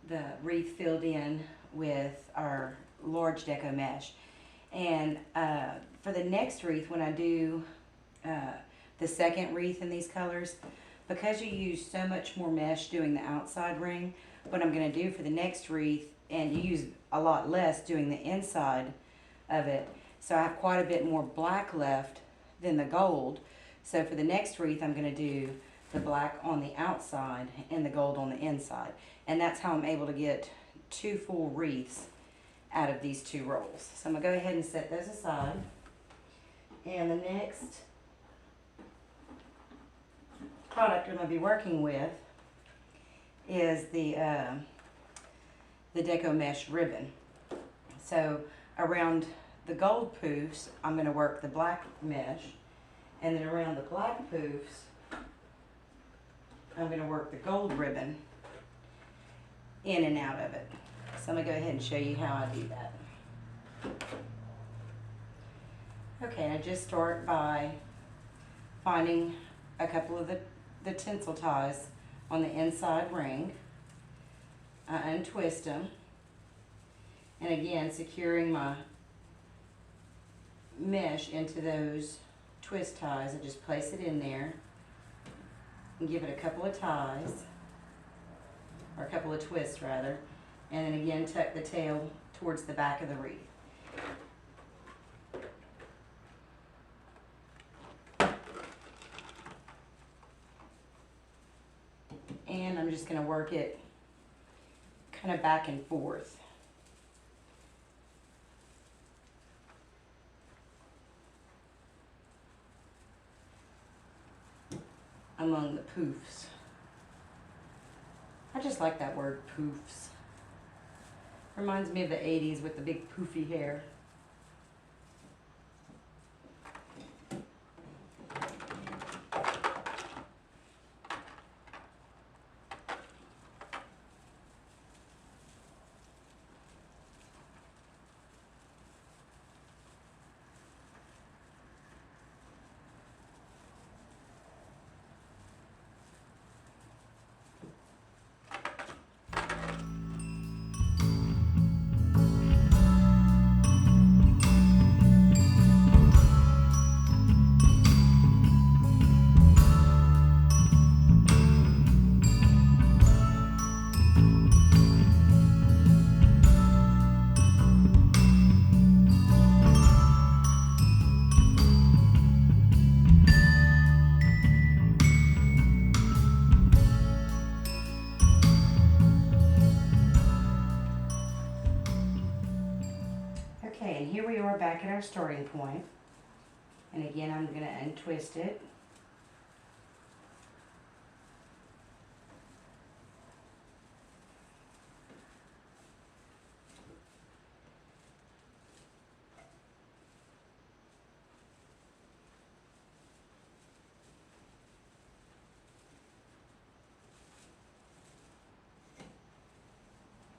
the wreath filled in with our large Deco mesh. And for the next wreath, when I do the second wreath in these colors, because you use so much more mesh doing the outside ring, what I'm going to do for the next wreath, and you use a lot less doing the inside of it, so I have quite a bit more black left than the gold. So for the next wreath, I'm going to do the black on the outside and the gold on the inside. And that's how I'm able to get 2 full wreaths out of these 2 rolls. So I'm going to go ahead and set those aside. And the next product I'm going to be working with is the Deco Mesh ribbon. So around the gold poofs, I'm going to work the black mesh, and then around the black poofs, I'm going to work the gold ribbon in and out of it. So I'm going to go ahead and show you how I do that. Okay, I just start by finding a couple of the tinsel ties on the inside ring. I untwist them, and again securing my mesh into those twist ties. I just place it in there and give it a couple of ties, or a couple of twists rather, and then again tuck the tail towards the back of the wreath. And I'm just going to work it kind of back and forth. Among the poofs. I just like that word, poofs. Reminds me of the 80s with the big poofy hair. Okay, and here we are back at our starting point. And again, I'm going to untwist it.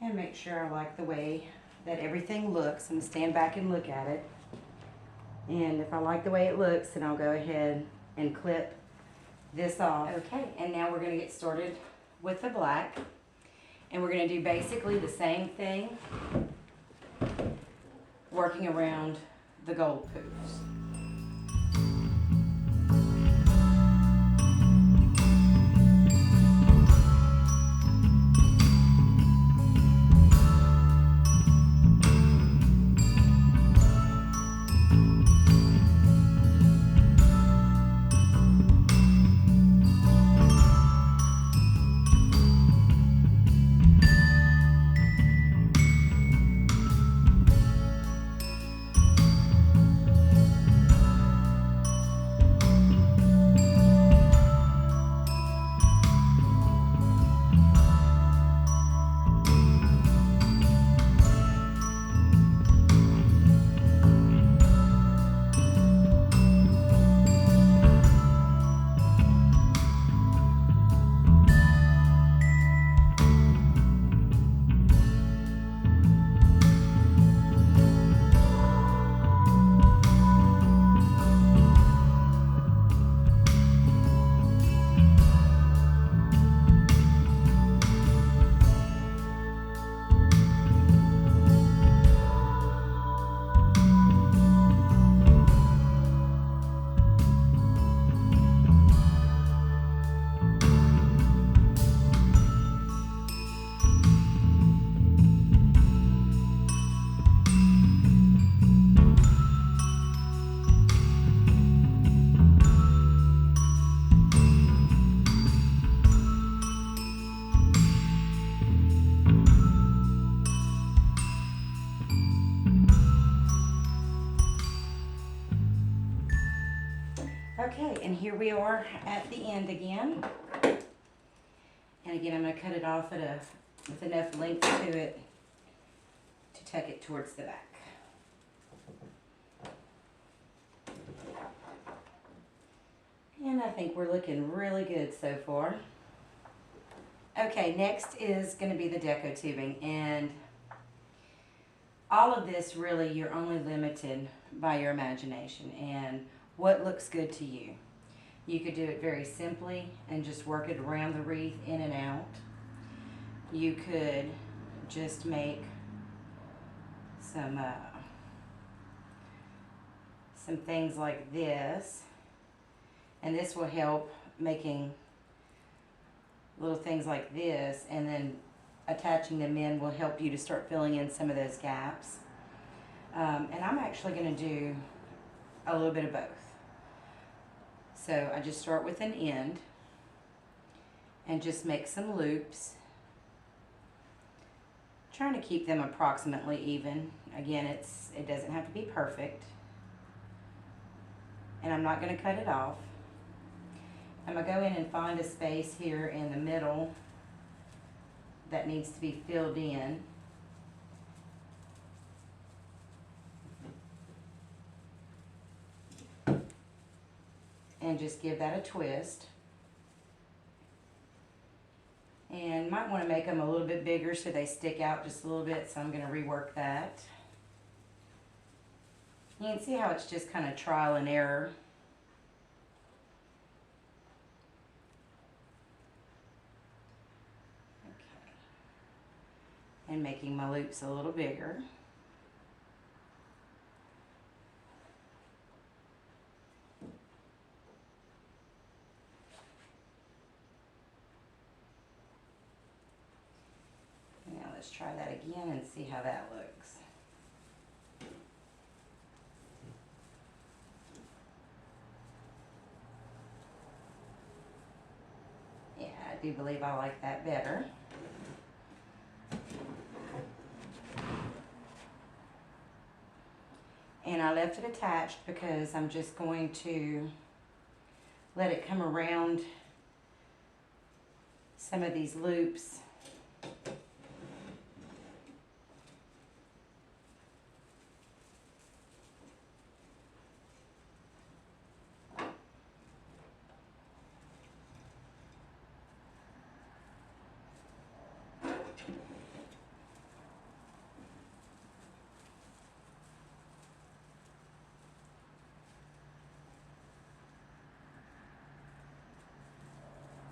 And make sure I like the way that everything looks. I'm going to stand back and look at it. And if I like the way it looks, then I'll go ahead and clip this off. Okay, and now we're going to get started with the black. And we're going to do basically the same thing, working around the gold poofs. and here we are at the end again. And again, I'm going to cut it off with enough length to it to tuck it towards the back. And I think we're looking really good so far. Okay, next is going to be the Deco Tubing, and all of this really you're only limited by your imagination and what looks good to you. You could do it very simply and just work it around the wreath in and out. You could just make some things like this, and this will help making little things like this, and then attaching them in will help you to start filling in some of those gaps. And I'm actually going to do a little bit of both. So I just start with an end and just make some loops, trying to keep them approximately even. Again, it doesn't have to be perfect, and I'm not going to cut it off. I'm going to go in and find a space here in the middle that needs to be filled in. And just give that a twist. And might want to make them a little bit bigger so they stick out just a little bit, so I'm going to rework that. You can see how it's just kind of trial and error. And making my loops a little bigger. Now let's try that again and see how that looks. Yeah, I do believe I like that better. And I left it attached because I'm just going to let it come around some of these loops.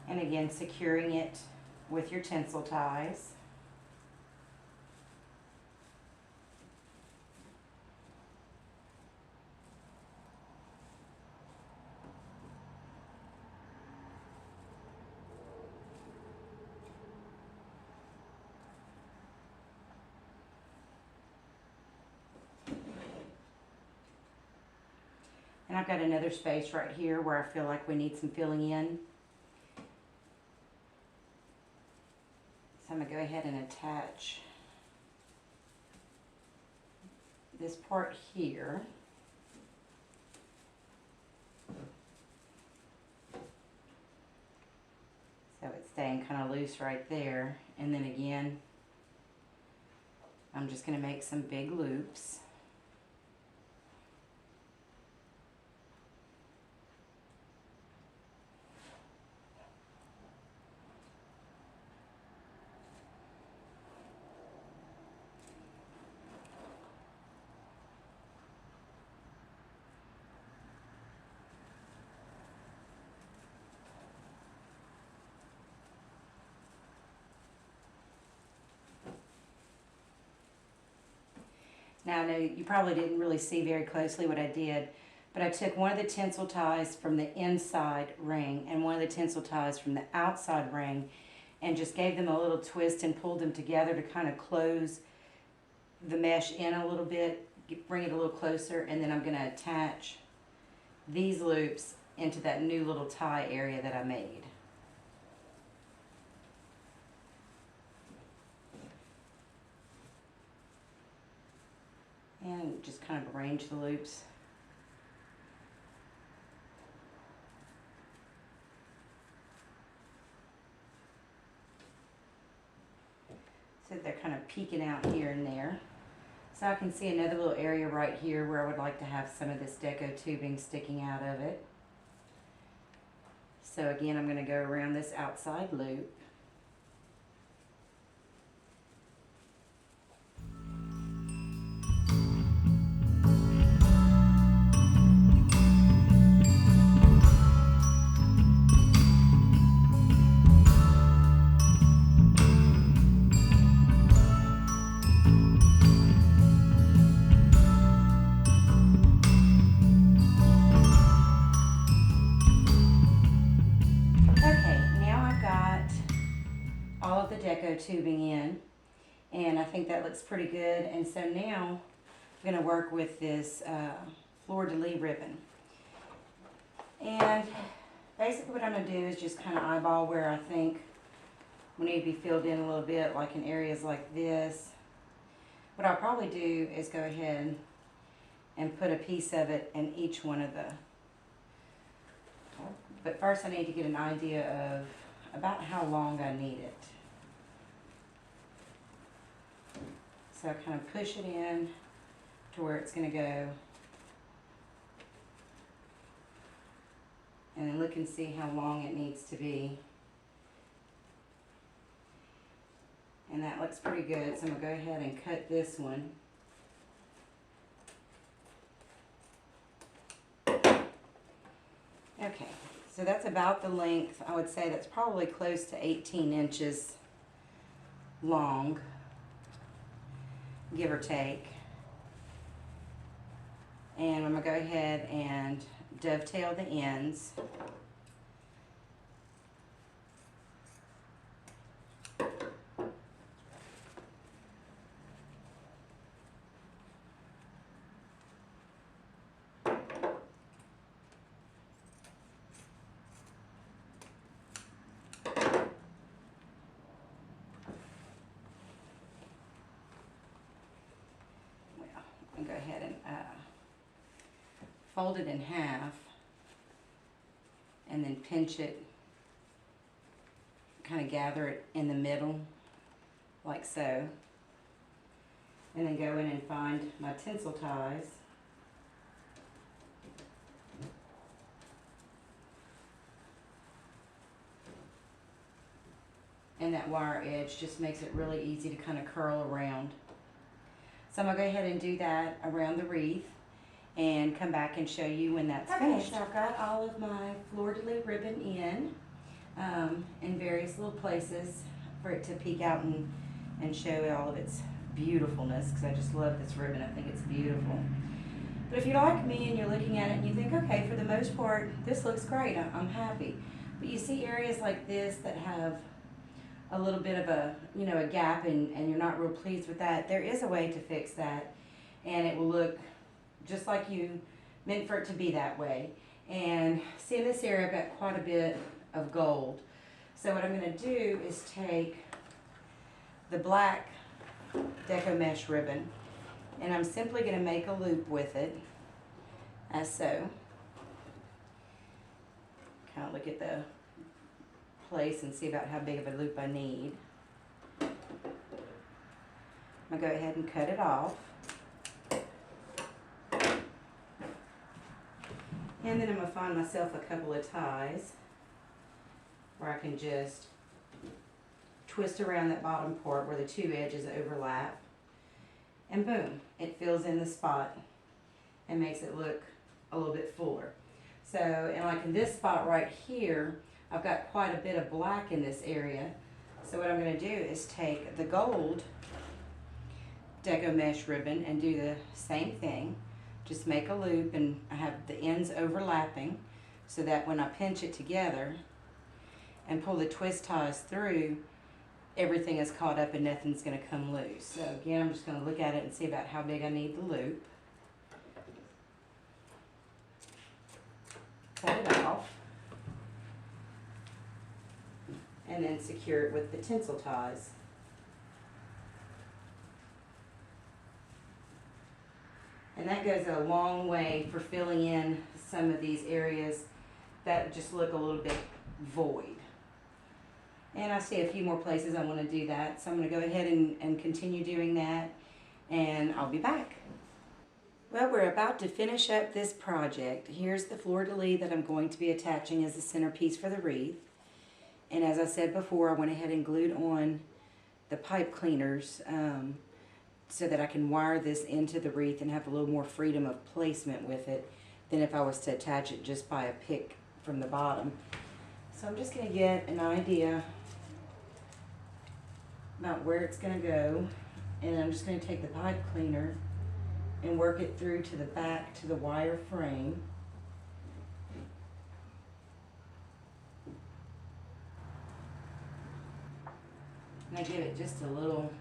And again, securing it with your tinsel ties. And I've got another space right here where I feel like we need some filling in. So I'm going to go ahead and attach this part here. So it's staying kind of loose right there. And then again, I'm just going to make some big loops. Now I know you probably didn't really see very closely what I did, but I took one of the tinsel ties from the inside ring and one of the tinsel ties from the outside ring and just gave them a little twist and pulled them together to kind of close the mesh in a little bit, bring it a little closer, and then I'm going to attach these loops into that new little tie area that I made. And just kind of arrange the loops. So they're kind of peeking out here and there. So I can see another little area right here where I would like to have some of this Deco tubing sticking out of it. So again, I'm going to go around this outside loop. Deco tubing in, and I think that looks pretty good. And so now I'm going to work with this Fleur De Lis ribbon, and basically what I'm going to do is just kind of eyeball where I think we need to be filled in a little bit, like in areas like this. What I'll probably do is go ahead and put a piece of it in each one of the, but first I need to get an idea of about how long I need it. So I kind of push it in to where it's going to go, and then look and see how long it needs to be. And that looks pretty good, so I'm going to go ahead and cut this one. Okay, so that's about the length. I would say that's probably close to 18 inches long, give or take. And I'm going to go ahead and dovetail the ends. And go ahead and fold it in half and then pinch it, kind of gather it in the middle like so, and then go in and find my tinsel ties. And that wire edge just makes it really easy to kind of curl around. So I'm going to go ahead and do that around the wreath and come back and show you when that's finished. So I've got all of my Fleur De Lis ribbon in various little places for it to peek out and show all of its beautifulness, because I just love this ribbon. I think it's beautiful. But if you're like me and you're looking at it and you think, okay, for the most part, this looks great, I'm happy. But you see areas like this that have a little bit of a, you know, a gap, and you're not real pleased with that, there is a way to fix that, and it will look just like you meant for it to be that way. And see, in this area I've got quite a bit of gold. So what I'm going to do is take the black Deco Mesh ribbon, and I'm simply going to make a loop with it, as so. Kind of look at the place and see about how big of a loop I need. I'm going to go ahead and cut it off. And then I'm going to find myself a couple of ties where I can just twist around that bottom part where the two edges overlap. And boom, it fills in the spot and makes it look a little bit fuller. So, and like in this spot right here, I've got quite a bit of black in this area. So what I'm going to do is take the gold Deco Mesh ribbon and do the same thing. Just make a loop, and I have the ends overlapping so that when I pinch it together and pull the twist ties through, everything is caught up and nothing's going to come loose. So again, I'm just going to look at it and see about how big I need the loop. Cut it off. And then secure it with the tinsel ties. And that goes a long way for filling in some of these areas that just look a little bit void. And I see a few more places I want to do that. So I'm going to go ahead and continue doing that, and I'll be back. Well, we're about to finish up this project. Here's the Fleur De Lis that I'm going to be attaching as the centerpiece for the wreath. And as I said before, I went ahead and glued on the pipe cleaners so that I can wire this into the wreath and have a little more freedom of placement with it than if I was to attach it just by a pick from the bottom. So I'm just going to get an idea about where it's going to go, and I'm just going to take the pipe cleaner and work it through to the back to the wire frame. And I give it just a little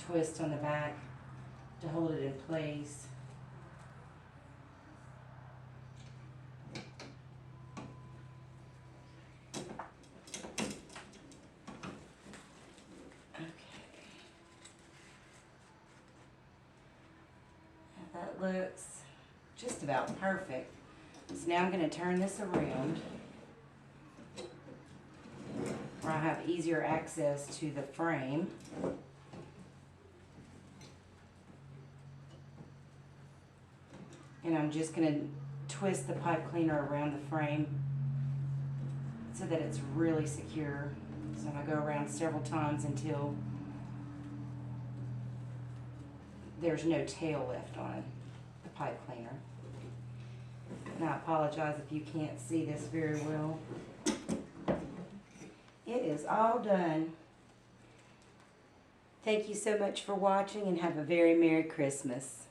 twist on the back to hold it in place. That looks just about perfect. So now I'm going to turn this around where I have easier access to the frame. And I'm just going to twist the pipe cleaner around the frame so that it's really secure. So I'm going to go around several times until there's no tail left on the pipe cleaner. And I apologize if you can't see this very well. It is all done. Thank you so much for watching, and have a very Merry Christmas.